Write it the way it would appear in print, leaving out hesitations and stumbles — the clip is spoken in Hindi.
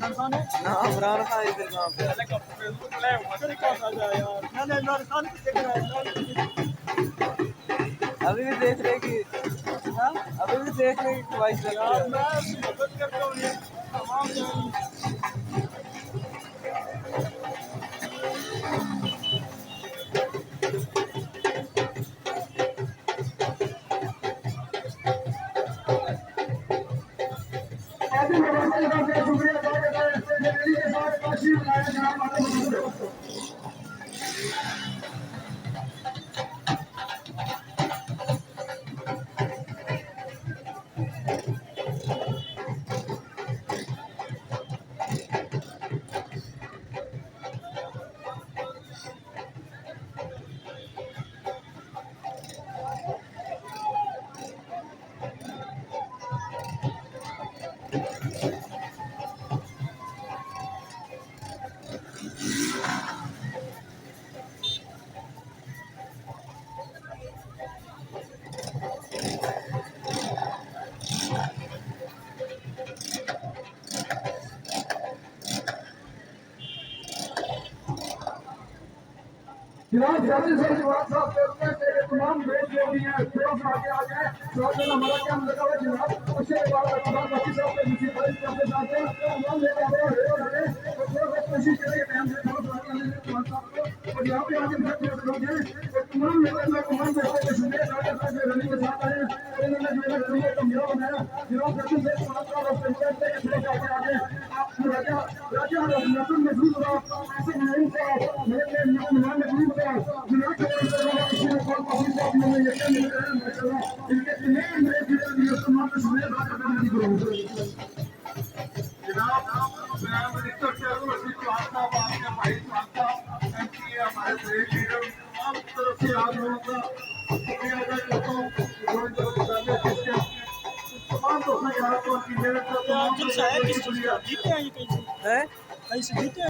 ना इमरान खान इधर कहाँ पे अभी भी देख रहे कि अभी भी देख रहे कि वाइस जनाब जल्दी से जवाब साहब करते हैं मेरे तमाम लोग जो भी हैं थोड़ा सा आगे आ जाए साथ में हमारा क्या लगा हुआ जनाब उसके बाद तमाम बाकी साहब के दूसरी बड़ी तरफ से जाते हैं तमाम लोग आगे हो रहे हैं तो थोड़ा सा कोशिश करें टाइम से थोड़ा सा आगे आने के साथ और यहाँ पे आगे बहुत लोग हैं और तमाम लोग अपना कमान करते हैं सुने साथ साथ रनिंग के साथ आए उन्होंने जो है रनिंग का मेरा बनाया जनाब जल्दी से पाँच साल और पंचायत के थोड़ा सा आगे आगे आप राजा राजा नতুन मजबूत रहा ऐसे नहीं था मेरे मेहमान मजबूत रहा जनाब किसी ने कॉल पास साहब ने ये क्या मिल रहा है माशाल्लाह इनके तमाम मेरे फिर ये तमाम सुने बात करने की जरूरत है जनाब मैं मिनिस्टर चेयरमैन वसीम चौहान साहब आपके भाई चौहान साहब एमपी हमारे बड़े लीडर तमाम तरफ से आप लोगों का शुक्रिया अदा करता हूँ तमाम दोस्तों यार को उनकी मेहनत का तमाम जीते हैं ये कहीं से जीते हैं